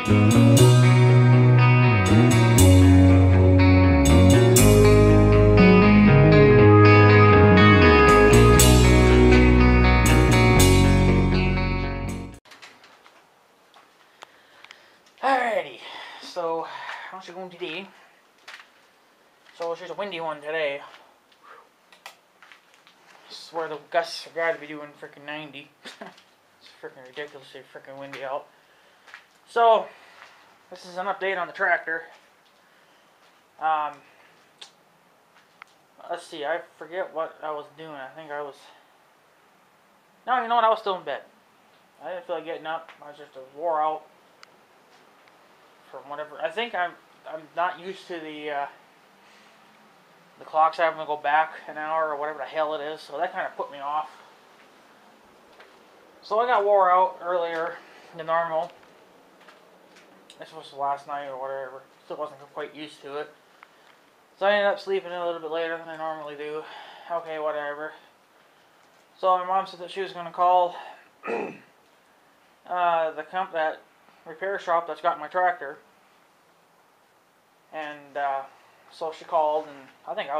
Alrighty, so how's it going today? So it's just a windy one today. I swear the gusts are gotta be doing freaking 90. It's freaking ridiculously freaking windy out. So this is an update on the tractor. Let's see, I forget what I was doing. I think I was... No, you know what? I was still in bed. I didn't feel like getting up. I was just wore out from whatever. I think I'm not used to the clocks having to go back an hour or whatever the hell it is, so that kind of put me off. So I got wore out earlier than normal. This was last night or whatever. Still wasn't quite used to it. So I ended up sleeping a little bit later than I normally do. Okay, whatever. So my mom said that she was going to call that repair shop that's got my tractor. And so she called, and I think I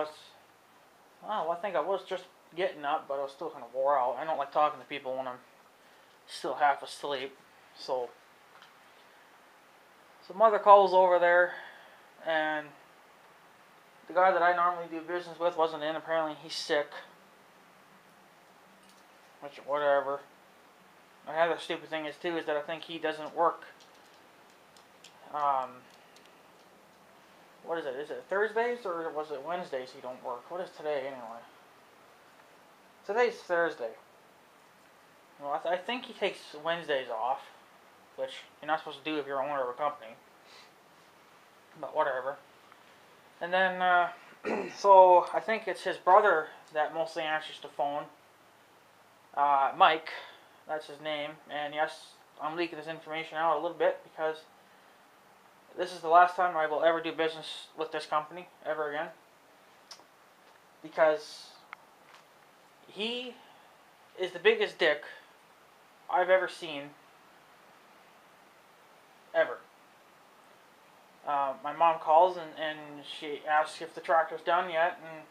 was just getting up, but I was still kind of wore out. I don't like talking to people when I'm still half asleep. So mother calls over there, and the guy that I normally do business with wasn't in. Apparently he's sick. Which, whatever. Another stupid thing is too is that I think he doesn't work. What is it? Is it Thursdays or was it Wednesdays he don't work? What is today anyway? Today's Thursday. Well, I think he takes Wednesdays off, which you're not supposed to do if you're owner of a company. But whatever. And then, so I think it's his brother that mostly answers the phone. Mike, that's his name. And yes, I'm leaking this information out a little bit because this is the last time I will ever do business with this company, ever again. Because he is the biggest dick I've ever seen. Ever. My mom calls and she asks if the tractor's done yet, and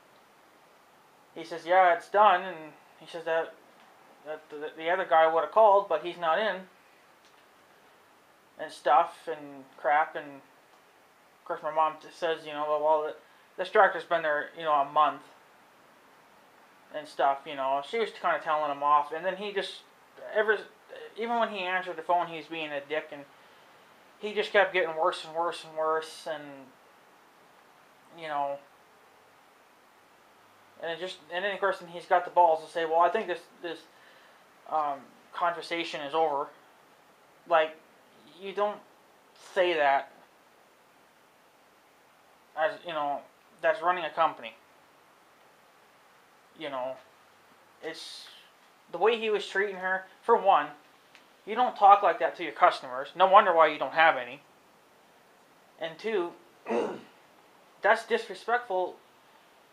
he says, yeah, it's done, and he says that the other guy would have called, but he's not in, and stuff, and crap, and of course my mom says, you know, well, this tractor's been there, you know, a month, and stuff, you know. She was kind of telling him off, and then he just, even when he answered the phone, he was being a dick, and he just kept getting worse and worse and worse, and, you know, and then of course he's got the balls to say, well, I think this conversation is over. Like, you don't say that as, you know, that's running a company. You know, it's the way he was treating her. For one, you don't talk like that to your customers. No wonder why you don't have any. And two, that's disrespectful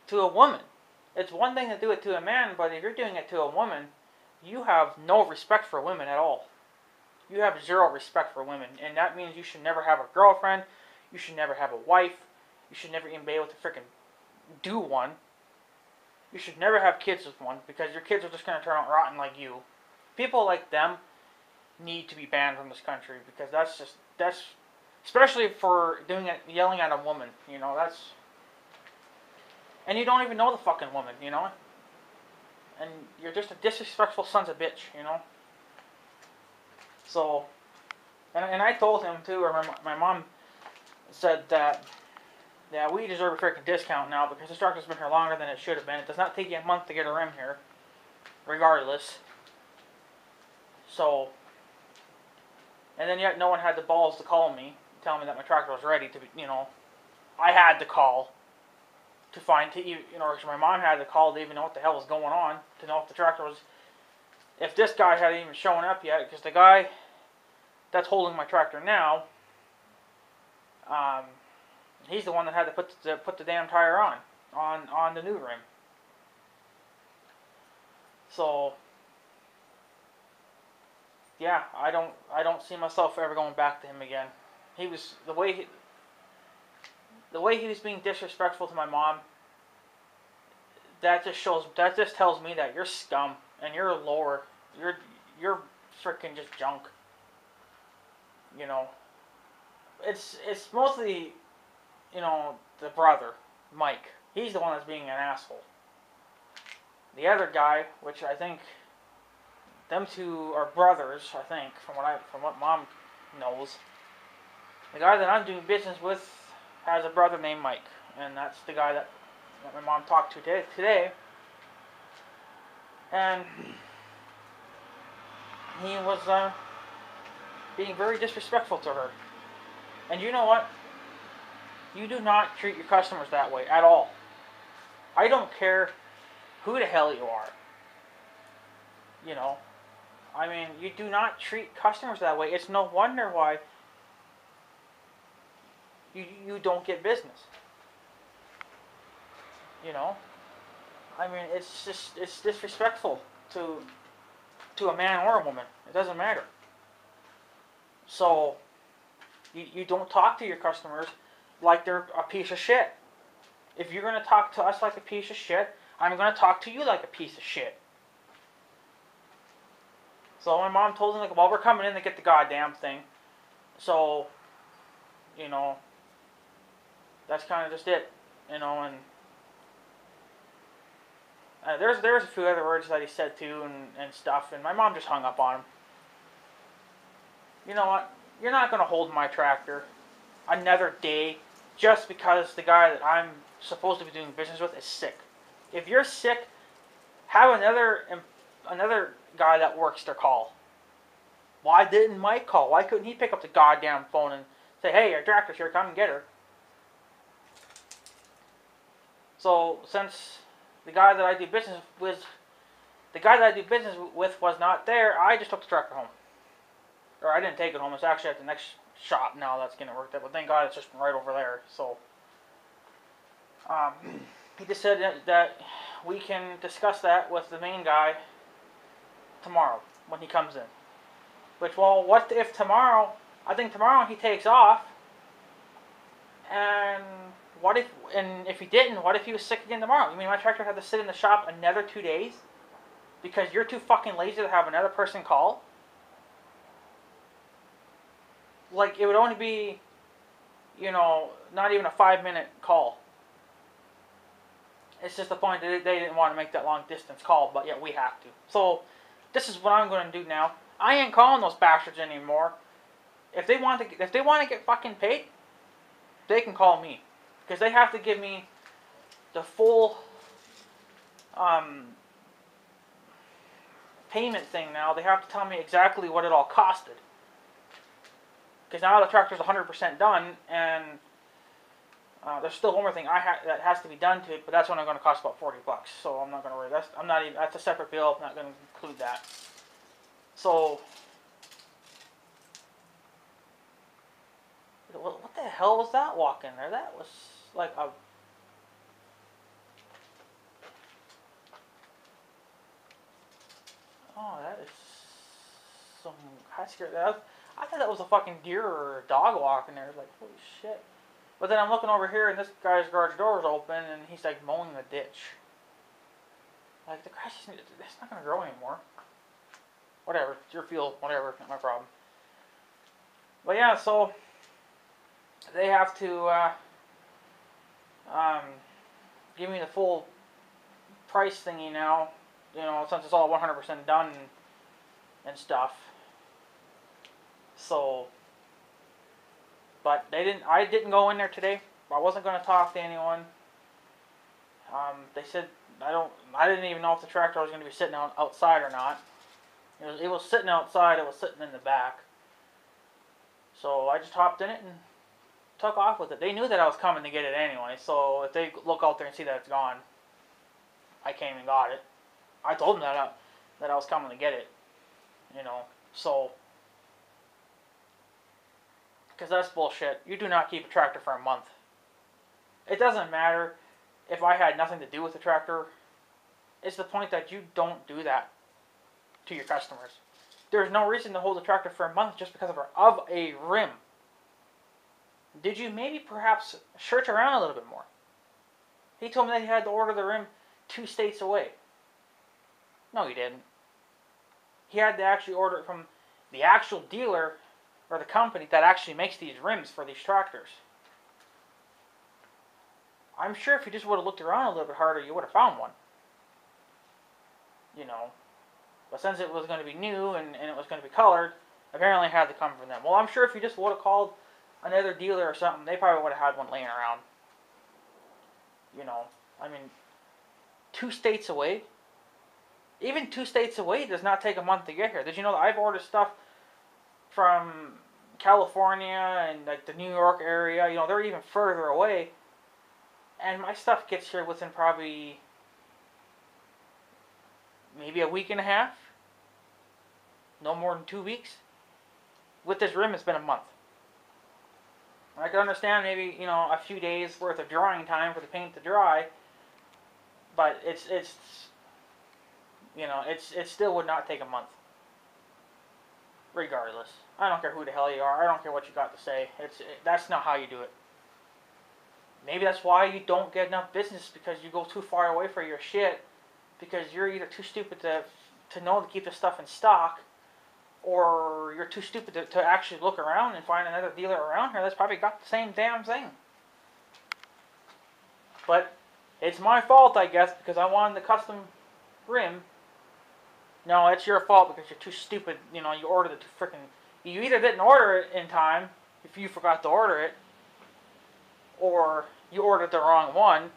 to a woman. It's one thing to do it to a man, but if you're doing it to a woman, you have no respect for women at all. You have zero respect for women, and that means you should never have a girlfriend, you should never have a wife, you should never even be able to freaking do one. You should never have kids with one, because your kids are just going to turn out rotten like you. People like them need to be banned from this country, because that's especially for doing it, yelling at a woman, you know, and you don't even know the fucking woman, you know, and you're just a disrespectful sons of bitch, you know. So, and I told him too, or my mom said that, yeah, we deserve a freaking discount now because this tractor's been here longer than it should have been. It does not take you a month to get a rim here, regardless. So, and then yet no one had the balls to call me, tell me that my tractor was ready to be, you know, I had to call to find, you know, my mom had to call to even know what the hell was going on, to know if the tractor was, if this guy hadn't even shown up yet, because the guy that's holding my tractor now, he's the one that had to put the damn tire on the new rim. So, yeah, I don't see myself ever going back to him again. he was the way he was being disrespectful to my mom. That just tells me that you're scum and you're lower. You're freaking just junk. You know, it's mostly, you know, the brother, Mike. He's the one that's being an asshole. The other guy, which I think them two are brothers, I think, from what Mom knows. The guy that I'm doing business with has a brother named Mike, and that's the guy that my mom talked to today. And he was being very disrespectful to her. And you know what? You do not treat your customers that way at all. I don't care who the hell you are. You know, I mean, you do not treat customers that way. It's no wonder why you don't get business. You know, I mean, it's disrespectful to a man or a woman. It doesn't matter. So you don't talk to your customers like they're a piece of shit. If you're gonna talk to us like a piece of shit, I'm gonna talk to you like a piece of shit. So my mom told him, like, well, we're coming in to get the goddamn thing. So, you know, that's kind of just it. You know, and there's a few other words that he said too and stuff, and my mom just hung up on him. You know what? You're not going to hold my tractor another day just because the guy that I'm supposed to be doing business with is sick. If you're sick, have another guy that works there call. Why didn't Mike call? Why couldn't he pick up the goddamn phone and say, hey, your tractor's here, come and get her? So since the guy that I do business with was not there, I just took the tractor home. Or I didn't take it home. It's actually at the next shop now that's getting worked out. But thank God it's just right over there. So he just said that we can discuss that with the main guy tomorrow when he comes in. Which, well, what if tomorrow? I think tomorrow he takes off. And if he didn't, what if he was sick again tomorrow? You mean my tractor had to sit in the shop another 2 days because you're too fucking lazy to have another person call? Like, it would only be, you know, not even a 5-minute call. It's just the point that they didn't want to make that long distance call, but yet we have to. So this is what I'm going to do now. I ain't calling those bastards anymore. If they want to get fucking paid, they can call me, because they have to give me the full payment thing now. They have to tell me exactly what it all costed, because now the tractor's 100% done, and there's still one more thing that has to be done to it, but that's only going to cost about $40. So I'm not going to worry. That's a separate bill. I'm not going to include that. So what the hell was that walk in there? That was like a... Oh, that is some... I thought that was a fucking deer or a dog walking there. I was like, holy shit. But then I'm looking over here and this guy's garage door is open and he's like mowing the ditch. Like, the grass it's not going to grow anymore. Whatever, it's your field, whatever, not my problem. But yeah, so they have to give me the full price thingy now, you know, since it's all 100% done and stuff. So, but I didn't go in there today. I wasn't going to talk to anyone. They said I didn't even know if the tractor was going to be sitting outside or not. It was sitting outside. It was sitting in the back. So I just hopped in it and took off with it. They knew that I was coming to get it anyway. So if they look out there and see that it's gone, I came and got it. I told them that I was coming to get it. You know, so. Because that's bullshit. You do not keep a tractor for a month. It doesn't matter if I had nothing to do with the tractor. It's the point that you don't do that to your customers. There's no reason to hold a tractor for a month just because of a rim. did you maybe perhaps search around a little bit more? He told me that he had to order the rim 2 states away. No, he didn't. He had to actually order it from the actual dealer or the company that actually makes these rims for these tractors. I'm sure if you just would have looked around a little bit harder, you would have found one. You know, but since it was going to be new and it was going to be colored, apparently it had to come from them. Well, I'm sure if you just would have called another dealer or something, they probably would have had one laying around. You know, I mean, 2 states away? Even 2 states away does not take a month to get here. Did you know that I've ordered stuff from California and like the New York area? You know, they're even further away. And my stuff gets here within probably maybe a week and a half. No more than 2 weeks. With this rim, it's been a month. I can understand maybe, you know, a few days worth of drying time for the paint to dry. But it's you know, it still would not take a month. Regardless. I don't care who the hell you are. I don't care what you got to say. That's not how you do it. Maybe that's why you don't get enough business, because you go too far away for your shit. Because you're either too stupid to know to keep the stuff in stock, or you're too stupid to actually look around and find another dealer around here that's probably got the same damn thing. But it's my fault, I guess, because I wanted the custom rim. No, it's your fault because you're too stupid. You know, you ordered it too freaking... You either didn't order it in time, if you forgot to order it, or you ordered the wrong one.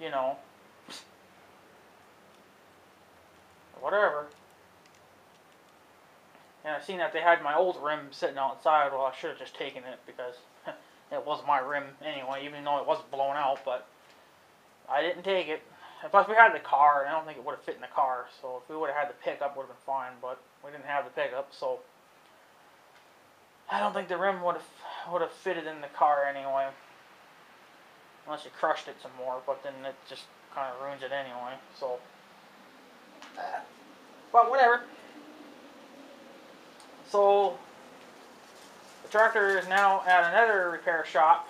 You know. Whatever. And I seen that they had my old rim sitting outside. Well, I should have just taken it because it was my rim anyway, even though it was blown out, but I didn't take it. Plus, we had the car, and I don't think it would have fit in the car, so if we would have had the pickup, it would have been fine, but we didn't have the pickup, so I don't think the rim would have fitted in the car anyway. Unless you crushed it some more, but then it just kind of ruins it anyway, so. But whatever. So, the tractor is now at another repair shop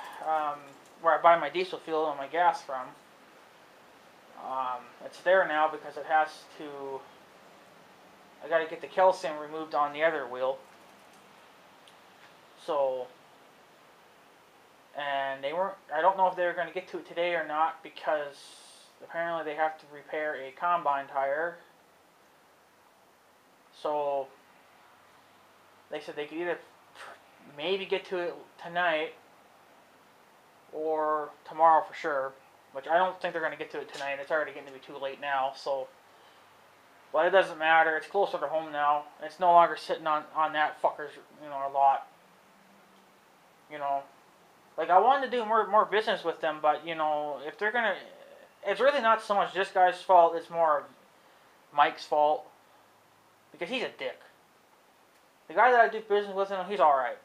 where I buy my diesel fuel and my gas from. It's there now because it has to... I got to get the calcium removed on the other wheel. So... And they weren't... I don't know if they were going to get to it today or not, because apparently they have to repair a combine tire. So... They said they could either maybe get to it tonight or tomorrow for sure, which I don't think they're going to get to it tonight. It's already getting to be too late now, so. But it doesn't matter. It's closer to home now. It's no longer sitting on that fucker's, you know, lot. You know, like I wanted to do more business with them, but you know, if they're gonna, it's really not so much this guy's fault. It's more Mike's fault, because he's a dick. The guy that I do business with, he's alright.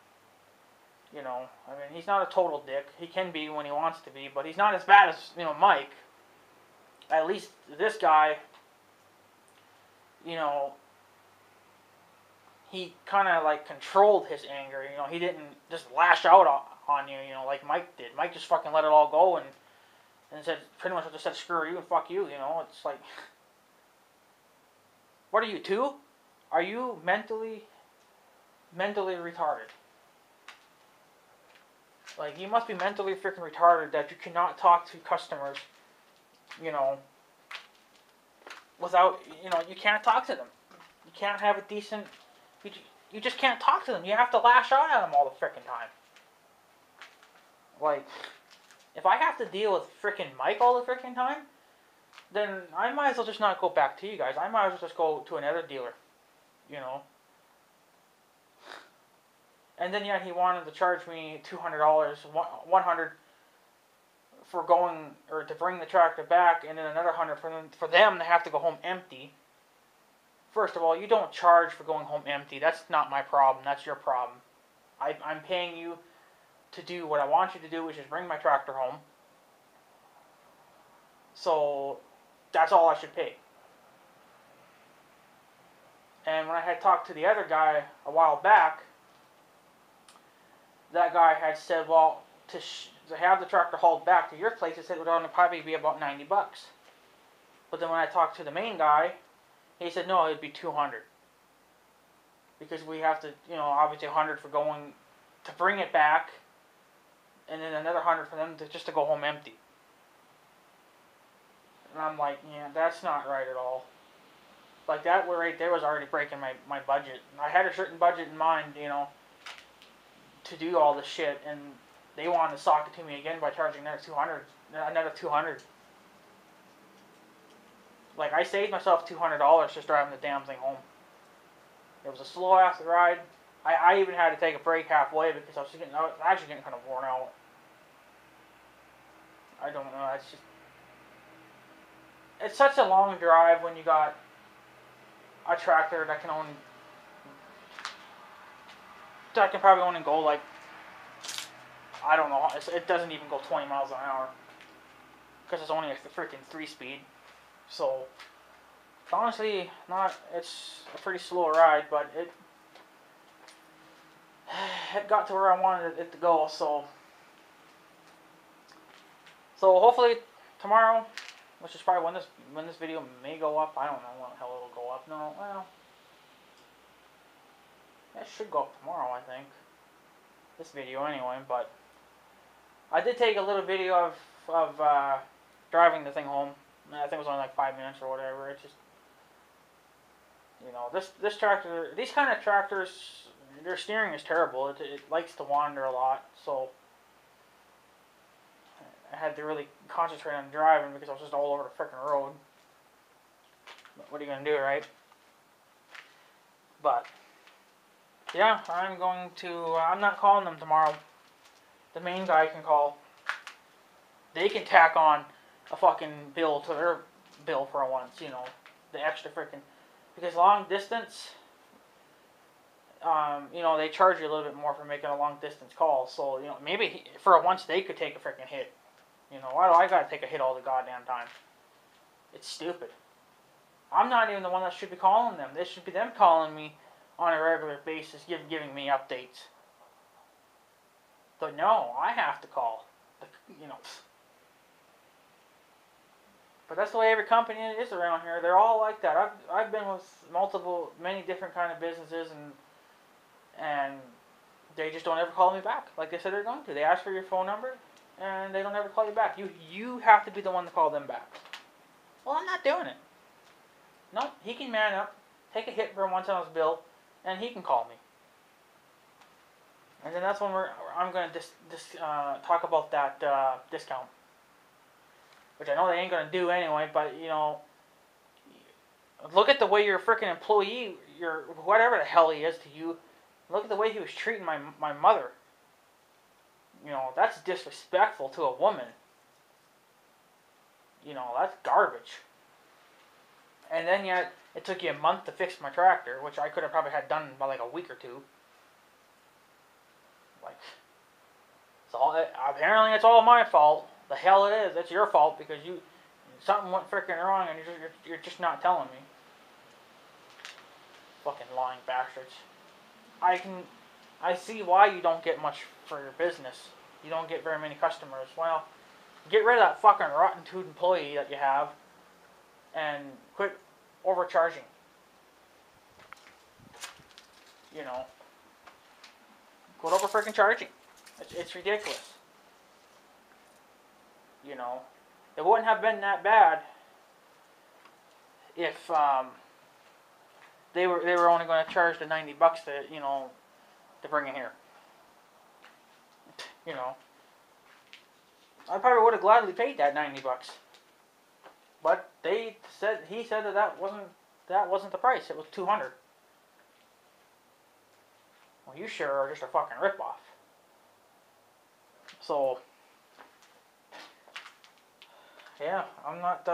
You know, I mean, he's not a total dick. He can be when he wants to be, but he's not as bad as, you know, Mike. At least this guy, you know, he kind of, like, controlled his anger. You know, he didn't just lash out on you, you know, like Mike did. Mike just fucking let it all go and said, pretty much just said, screw you and fuck you, you know. It's like, what are you, 2? Are you mentally retarded? Like, you must be mentally freaking retarded that you cannot talk to customers, you know, without, you know, you can't talk to them. You can't have a decent, you just can't talk to them. You have to lash out at them all the freaking time. Like, if I have to deal with freaking Mike all the freaking time, then I might as well just not go back to you guys. I might as well just go to another dealer, you know. And then, yeah, he wanted to charge me $200, $100 for going, or to bring the tractor back, and then another $100 for them to have to go home empty. First of all, you don't charge for going home empty. That's not my problem. That's your problem. I'm paying you to do what I want you to do, which is bring my tractor home. So, that's all I should pay. And when I had talked to the other guy a while back, that guy had said, well, to have the tractor hauled back to your place, it said it would only probably be about $90. But then when I talked to the main guy, he said no, it'd be 200 because we have to, obviously 100 for going to bring it back, and then another 100 for them just to go home empty. And I'm like, yeah, that's not right at all. Like that right there was already breaking my budget. I had a certain budget in mind, to do all this shit, and they wanted to sock it to me again by charging another 200. Like, I saved myself $200 just driving the damn thing home. It was a slow ass ride. I even had to take a break halfway because I was actually getting kind of worn out. I don't know. It's such a long drive when you got a tractor that can probably only go like, I don't know. It doesn't even go 20 miles an hour because it's only a freaking 3-speed. So honestly, it's a pretty slow ride, but it got to where I wanted it to go. So hopefully tomorrow, which is probably when this video may go up. I don't know when the hell it'll go up. No, well, it should go up tomorrow, I think. This video anyway, but I did take a little video of driving the thing home. I think it was only like 5 minutes or whatever. It's just, this tractor, these kind of tractors, their steering is terrible. It likes to wander a lot, so I had to really concentrate on driving because I was just all over the freaking road. But what are you gonna do, right? But yeah, I'm not calling them tomorrow. The main guy can call. They can tack on a fucking bill to their bill for once, the extra freaking, because long distance, they charge you a little bit more for making a long distance call. So, maybe for once they could take a freaking hit. Why do I gotta take a hit all the goddamn time? It's stupid. I'm not even the one that should be calling them. This should be them calling me on a regular basis, giving me updates. But no, I have to call. But that's the way every company is around here. They're all like that. I've been with many different kind of businesses, and they just don't ever call me back like they said they're going to. They ask for your phone number, and they don't ever call you back. You have to be the one to call them back. Well, I'm not doing it. No, he can man up, take a hit for once on his bill, and he can call me. And then that's when I'm going to talk about that discount. Which I know they ain't going to do anyway, but, look at the way your freaking employee, whatever the hell he is to you, look at the way he was treating my mother. That's disrespectful to a woman. That's garbage. And then yet, it took you a month to fix my tractor, which I could have probably had done by like a week or two. Apparently it's all my fault. The hell it is. It's your fault because something went freaking wrong and you're just not telling me. Fucking lying bastards. I see why you don't get much for your business. You don't get very many customers. Well, get rid of that fucking rotten tooth employee that you have and quit overcharging. Quit over freaking charging. It's ridiculous. It wouldn't have been that bad if they were only going to charge the $90 to bring it here. I probably would have gladly paid that $90, but he said that wasn't the price. It was $200. Well, you sure are just a fucking ripoff. So, yeah, I'm not,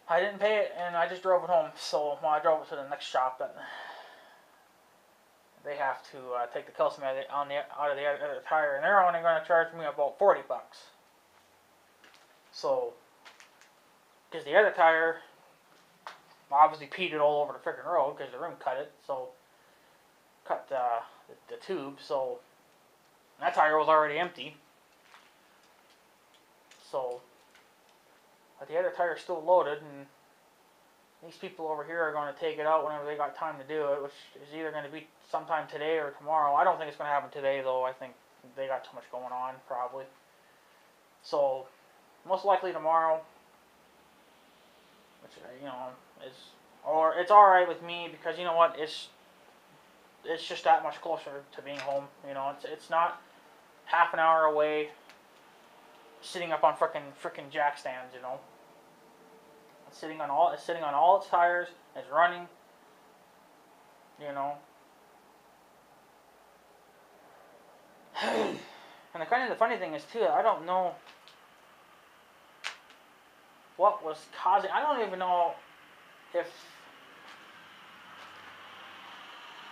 I didn't pay it, and I just drove it home. So, I drove it to the next shop, and they have to take the calcium out of the other tire, and they're only going to charge me about $40. So, because the other tire obviously peed it all over the freaking road because the rim cut it. So, cut the tube, so that tire was already empty. So, but the other tire's still loaded, and these people over here are going to take it out whenever they got time to do it, which is either going to be sometime today or tomorrow. I don't think it's going to happen today, though. I think they got too much going on, probably. So, most likely tomorrow, which, you know, or it's alright with me, because, you know what, it's just that much closer to being home. You know, it's not half an hour away, sitting up on frickin' jack stands, you know. It's sitting on all its tires. It's running. You know. And the funny thing is too, I don't know what was causing. I don't even know if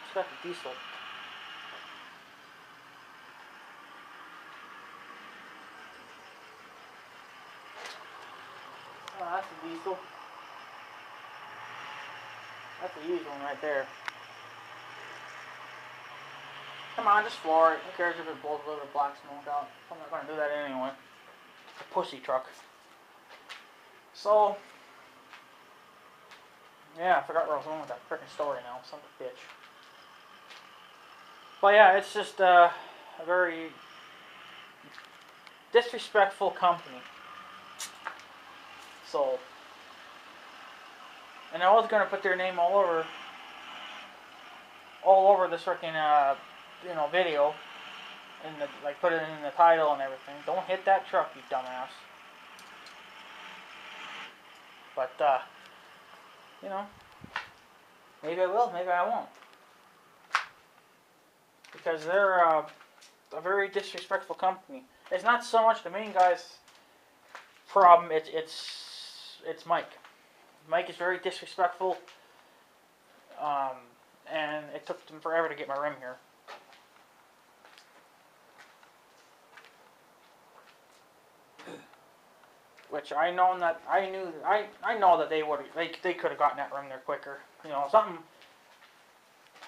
it's got the diesel. Oh, that's the diesel. That's the used one right there. Come on, just floor it. Who cares if it blows a little bit of black smoke out? I'm not going to do that anyway. It's a pussy truck. So, yeah, I forgot where I was going with that freaking story now. Son of a bitch. But yeah, it's just a very disrespectful company. So, and I was gonna put their name all over this freaking you know, video, and like put it in the title and everything. Don't hit that truck, you dumbass. But you know, maybe I will, maybe I won't, because they're a very disrespectful company. It's not so much the main guy's problem. It's Mike. Mike is very disrespectful, and it took them forever to get my rim here. Which I know that I know that they could have gotten that rim there quicker. You know,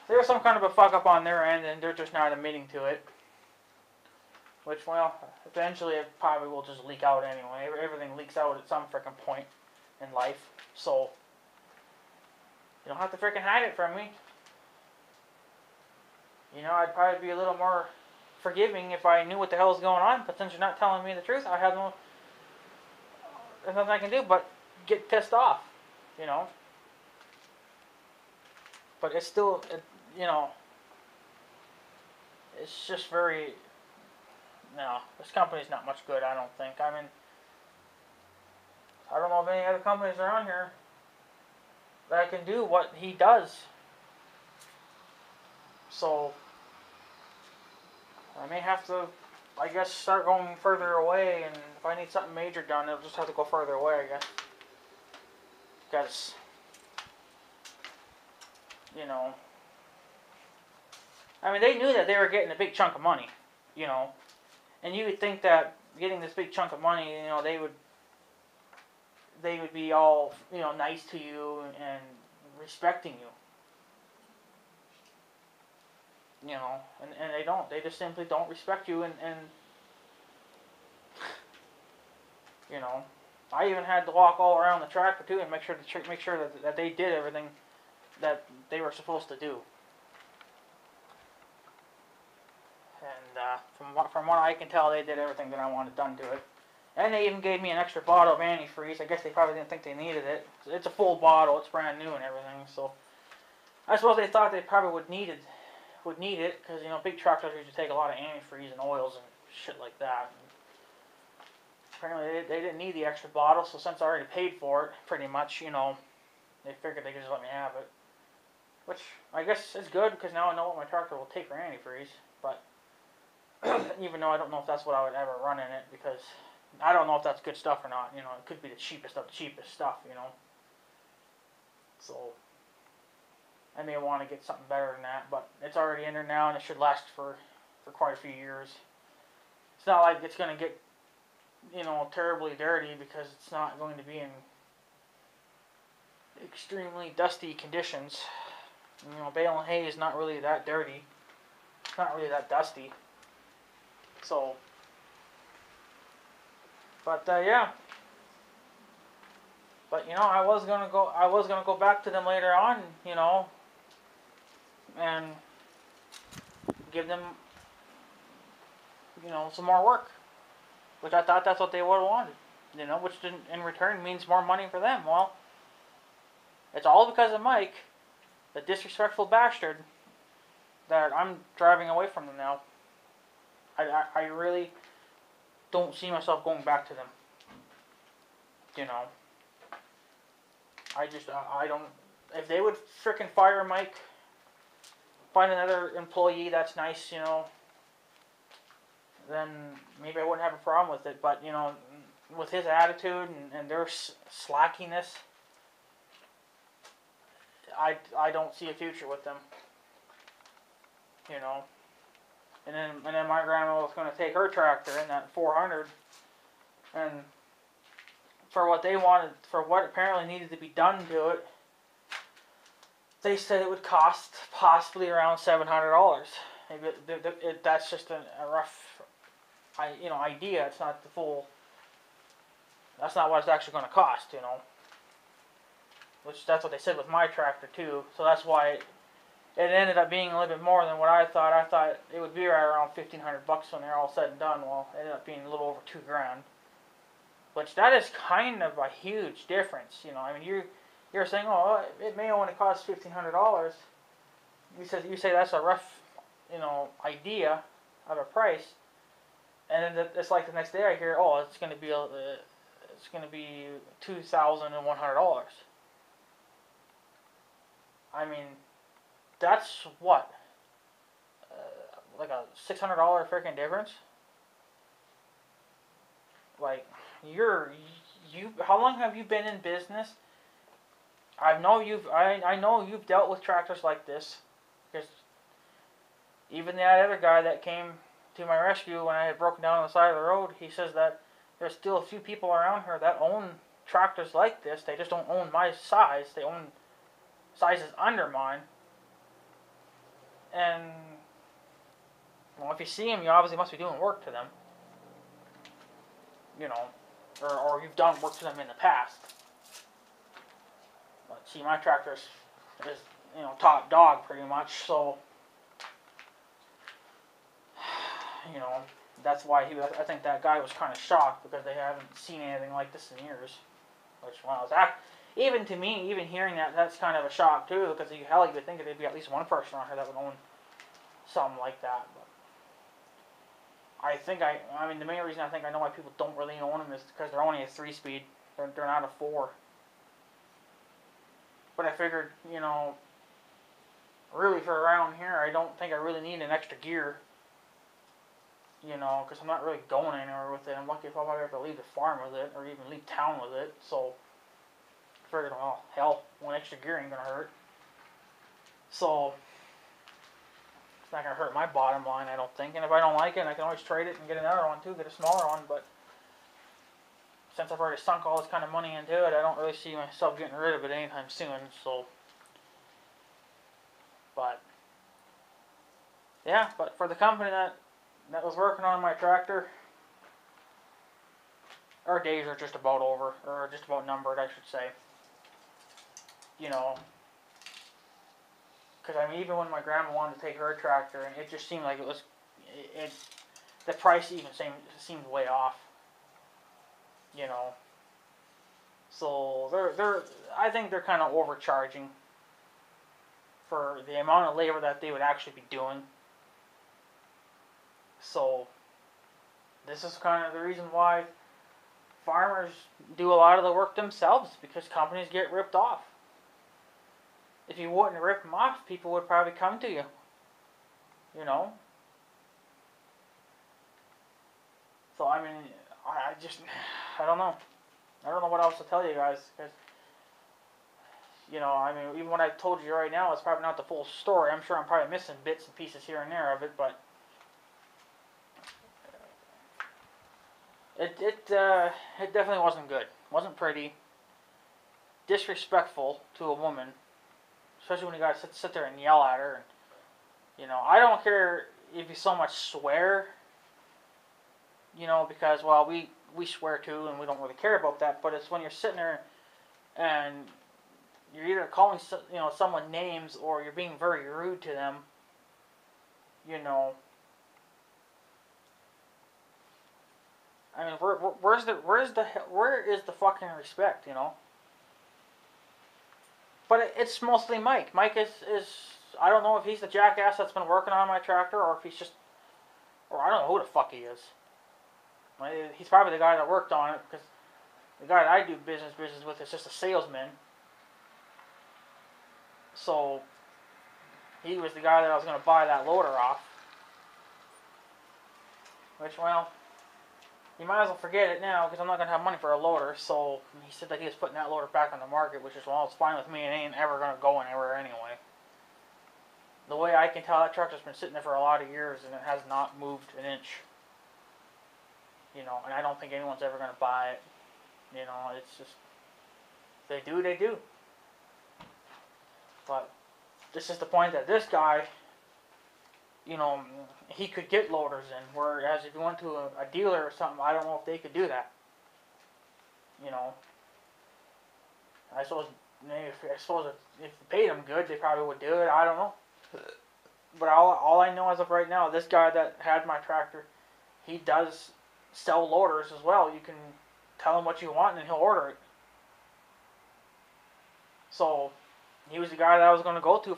there was some kind of a fuck up on their end, and they're just not admitting to it. Which, well, eventually it probably will just leak out anyway. Everything leaks out at some frickin' point in life. So, you don't have to frickin' hide it from me. You know, I'd probably be a little more forgiving if I knew what the hell's going on. But since you're not telling me the truth, there's nothing I can do but get pissed off. You know. But it's still, you know, it's just very. No, this company's not much good, I don't think. I mean, I don't know if any other companies around here that can do what he does. So, I may have to, I guess, start going further away, and if I need something major done, I'll just have to go further away, I guess. Because, you know, I mean, they knew that they were getting a big chunk of money, you know. And you would think that getting this big chunk of money, you know, they would be all, you know, nice to you and respecting you. You know, and they don't. They just simply don't respect you, and you know, I even had to walk all around the tractor too and make sure that they did everything that they were supposed to do. And from what I can tell, they did everything that I wanted done to it. And they even gave me an extra bottle of antifreeze. I guess they probably didn't think they needed it. It's a full bottle. It's brand new and everything. So I suppose they thought they probably would need it because, you know, big tractors usually take a lot of antifreeze and oils and shit like that. And apparently they didn't need the extra bottle, so since I already paid for it, pretty much, you know, they figured they could just let me have it. Which I guess is good because now I know what my tractor will take for antifreeze. But even though I don't know if that's what I would ever run in it, because I don't know if that's good stuff or not. You know, it could be the cheapest of the cheapest stuff, you know. So I may want to get something better than that, but it's already in there now, and it should last for quite a few years. It's not like it's going to get, you know, terribly dirty, because it's not going to be in extremely dusty conditions. You know, baling hay is not really that dirty. It's not really that dusty. So, but yeah. But you know, I was gonna go. I was gonna go back to them later on. You know, and give them, you know, some more work, which I thought that's what they would have wanted. You know, which in return means more money for them. Well, it's all because of Mike, the disrespectful bastard, that I'm driving away from them now. I really don't see myself going back to them. You know, I don't. If they would frickin' fire Mike, find another employee that's nice, you know, then maybe I wouldn't have a problem with it. But you know, with his attitude and their slackiness, I don't see a future with them. You know, and then my grandma was going to take her tractor in that 400, and for what they wanted, for what apparently needed to be done to it, they said it would cost possibly around $700. That's just a rough, idea. It's not the full. That's not what it's actually going to cost, you know. Which that's what they said with my tractor too. So that's why it ended up being a little bit more than what I thought. I thought it would be right around $1,500 when they're all said and done. Well, it ended up being a little over $2,000. Which that is kind of a huge difference, you know. I mean, you're saying, oh, it may only cost $1,500. You say that's a rough, you know, idea of a price, and then it's like the next day I hear, oh, it's going to be $2,100. I mean, that's what, like a $600 freaking difference. Like, how long have you been in business? I know you've dealt with tractors like this, because even that other guy that came to my rescue when I had broken down on the side of the road, he says that there's still a few people around here that own tractors like this. They just don't own my size. They own sizes under mine. And well, if you see them, you obviously must be doing work to them. You know, or you've done work to them in the past. But see, my tractor is, you know, top dog pretty much, so, you know, that's why I think that guy was kind of shocked, because they haven't seen anything like this in years. Which, when I was even to me, even hearing that, that's kind of a shock too, because hell, you would think there'd be at least one person around here that would own something like that. But I mean, the main reason I think I know why people don't really own them is because they're only a 3-speed. They're not a 4. But I figured, you know, really for around here, I don't think I really need an extra gear. You know, because I'm not really going anywhere with it. I'm lucky if I'll ever have to leave the farm with it, or even leave town with it. So, I figured, well, hell, one extra gear ain't gonna hurt. So, it's not gonna hurt my bottom line, I don't think. And if I don't like it, I can always trade it and get another one too, get a smaller one. But since I've already sunk all this kind of money into it, I don't really see myself getting rid of it anytime soon. So, but yeah, but for the company that was working on my tractor, our days are just about over, or just about numbered, I should say. You know, because I mean, even when my grandma wanted to take her tractor, and it just seemed like the price even seemed way off. You know, so I think they're kind of overcharging for the amount of labor that they would actually be doing. So, this is kind of the reason why farmers do a lot of the work themselves, because companies get ripped off. If you wouldn't rip them off, people would probably come to you. You know? So, I mean, I don't know. I don't know what else to tell you guys, because, you know, I mean, even what I told you right now, it's probably not the full story. I'm sure I'm probably missing bits and pieces here and there of it, but it definitely wasn't good. Wasn't pretty. Disrespectful to a woman. especially when you gotta sit there and yell at her. And, you know, I don't care if you so much swear, you know, because, well, we swear too, and we don't really care about that. But it's when you're sitting there and you're either calling, you know, someone names, or you're being very rude to them. You know, I mean, where is the fucking respect? You know. But it's mostly Mike. Mike is I don't know if he's the jackass that's been working on my tractor, or if he's just, or I don't know who the fuck he is. He's probably the guy that worked on it, because the guy that I do business with is just a salesman. So he was the guy that I was going to buy that loader off. Which, well, you might as well forget it now, because I'm not going to have money for a loader. So he said that he was putting that loader back on the market, which is, well, it's fine with me. It ain't ever going to go anywhere anyway. The way I can tell, that tractor's been sitting there for a lot of years, and it has not moved an inch. You know, and I don't think anyone's ever going to buy it. You know, it's just, they do, they do. But this is the point that this guy, you know, he could get loaders in. Whereas if you went to a dealer or something, I don't know if they could do that. You know, I suppose if you paid them good, they probably would do it. I don't know. But all I know as of right now, this guy that had my tractor, he does sell loaders as well. You can tell him what you want and he'll order it. So he was the guy that I was going to go to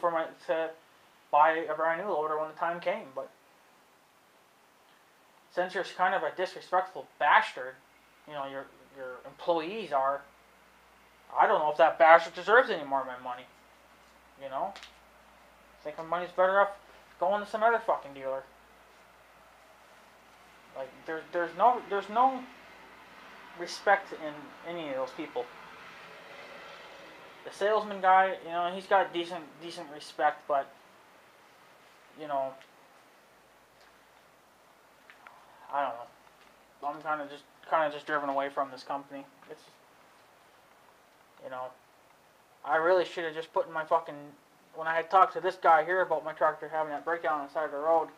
to buy a brand new loader when the time came. But since you're kind of a disrespectful bastard, you know, your employees are, I don't know if that bastard deserves any more of my money. You know? I think my money's better off going to some other fucking dealer. Like, there's no respect in any of those people. The salesman guy, you know, he's got decent respect, but, you know, I don't know. I'm kind of just driven away from this company. It's, you know, I really should have just put in my fucking, when I had talked to this guy here about my tractor having that breakdown on the side of the road,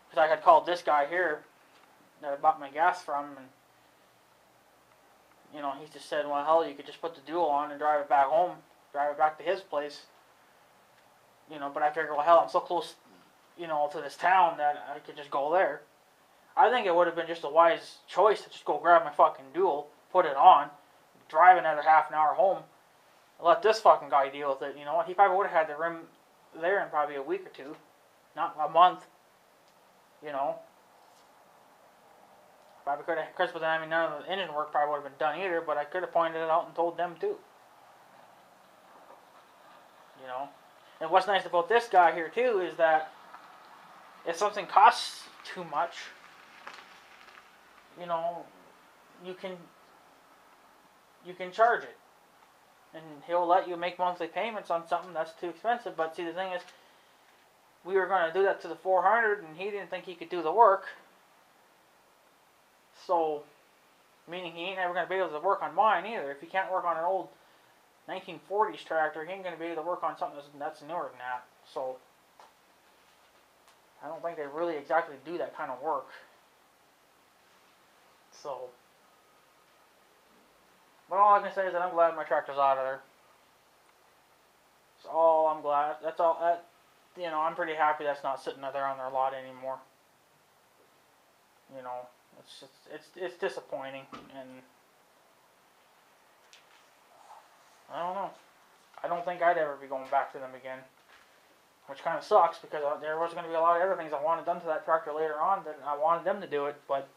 because I had called this guy here that I bought my gas from, and, you know, he just said, well, hell, you could just put the dual on and drive it back home, drive it back to his place, you know. But I figured, well, hell, I'm so close, you know, to this town that I could just go there. I think it would have been just a wise choice to just go grab my fucking dual, put it on, drive another half an hour home, and let this fucking guy deal with it. You know what? He probably would have had the rim there in probably a week or two, not a month, you know. Probably could have, because I mean, none of the engine work probably would have been done either, but I could have pointed it out and told them too. You know? And what's nice about this guy here too is that if something costs too much, you know, you can charge it. And he'll let you make monthly payments on something that's too expensive. But see, the thing is, we were going to do that to the 400, and he didn't think he could do the work. So, meaning he ain't ever going to be able to work on mine either. If he can't work on an old 1940s tractor, he ain't going to be able to work on something that's newer than that. So, I don't think they really exactly do that kind of work. So, but all I can say is that I'm glad my tractor's out of there. That's all I'm glad. That's all. You know, I'm pretty happy that's not sitting there on their lot anymore. You know, it's just, it's disappointing, and I don't know. I don't think I'd ever be going back to them again, which kind of sucks, because there was going to be a lot of other things I wanted done to that tractor later on that I wanted them to do it, but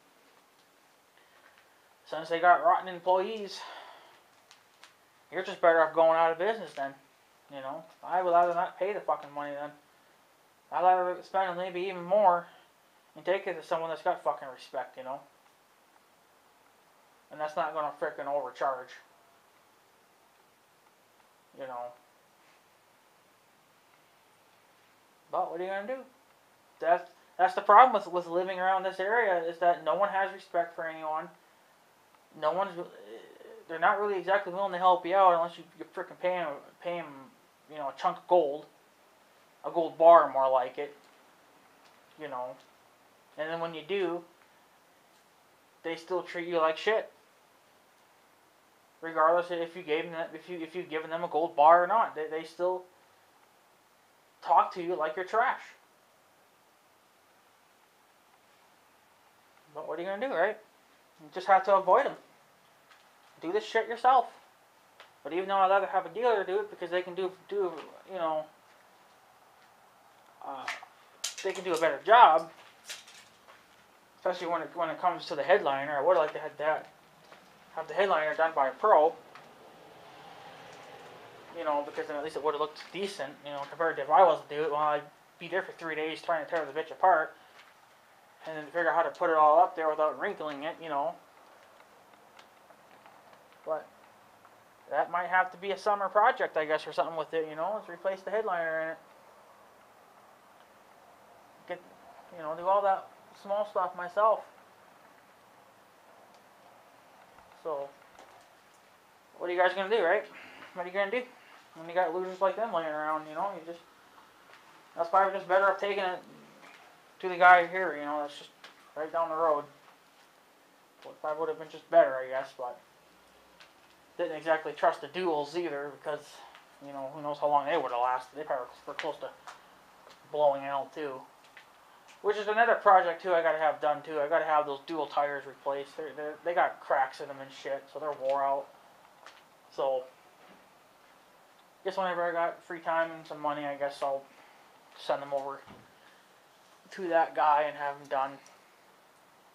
since they got rotten employees, you're just better off going out of business then. You know, I would rather not pay the fucking money then. I'd rather spend maybe even more and take it to someone that's got fucking respect, you know. And that's not going to frickin' overcharge. You know. But what are you going to do? That's the problem with living around this area, is that no one has respect for anyone. They're not really exactly willing to help you out unless you frickin' pay them a chunk of gold, a gold bar more like it, and then when you do, they still treat you like shit, regardless if you gave them if you've given them a gold bar or not. They still talk to you like you're trash. But what are you gonna do, right? You just have to avoid them. Do this shit yourself. But even though I'd rather have a dealer do it because they can do they can do a better job, especially when it comes to the headliner. I would like to have the headliner done by a pro, because then at least it would have looked decent, compared to if I was to do it. Well, I'd be there for 3 days trying to tear the bitch apart, and then figure out how to put it all up there without wrinkling it, But that might have to be a summer project, I guess, or something with it, is replace the headliner in it. Do all that small stuff myself. So, what are you guys gonna do, right? What are you gonna do when you got losers like them laying around? That's probably just better off taking it to the guy here. That's just right down the road. What probably would have been just better, I guess, but didn't exactly trust the duals either because who knows how long they would have lasted. They probably were close to blowing out too. Which is another project too I gotta have done too. I gotta have those dual tires replaced. They got cracks in them and shit, so they're wore out. So, guess whenever I got free time and some money, I guess I'll send them over to that guy and have them done.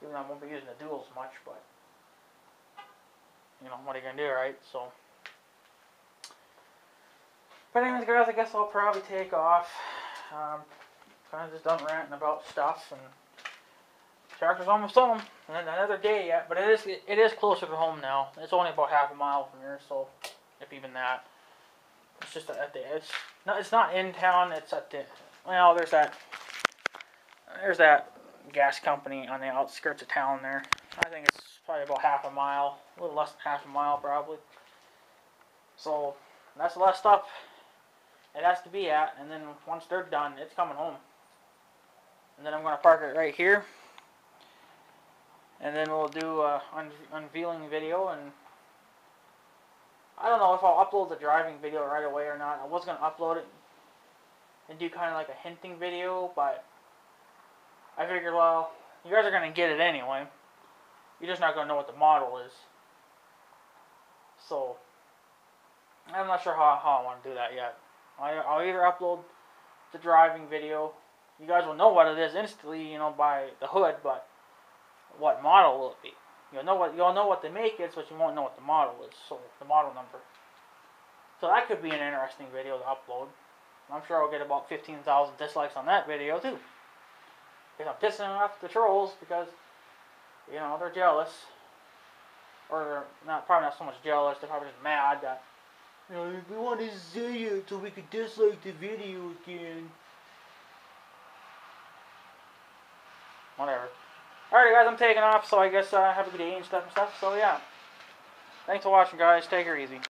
Even though I won't be using the duals much, but what are you gonna do, right? So, but anyways, guys, I guess I'll probably take off. Kind of just done ranting about stuff, and tractor's almost home. And another day yet, but it is closer to home now. It's only about half a mile from here, so if even that. It's just it's not in town. It's at the there's that gas company on the outskirts of town there. I think it's probably about half a mile, a little less than half a mile probably. So that's the last stop it has to be at, and then once they're done, it's coming home. And then I'm going to park it right here. And then we'll do a unveiling video. And I don't know if I'll upload the driving video right away or not. I was going to upload it and do kind of like a hinting video. But I figured, well, you guys are going to get it anyway. You're just not going to know what the model is. So, I'm not sure how I want to do that yet. I'll either upload the driving video. You guys will know what it is instantly, by the hood, but what model will it be? You'll know what the make is, but you won't know what the model is, so the model number. So that could be an interesting video to upload. I'm sure I'll get about 15,000 dislikes on that video too. Because I'm pissing off the trolls because, they're jealous. Or they're probably not so much jealous, they're probably just mad that, we want to say it so we could dislike the video again. Whatever. Alright guys, I'm taking off, so I guess have a good day and stuff, so yeah. Thanks for watching, guys. Take her easy.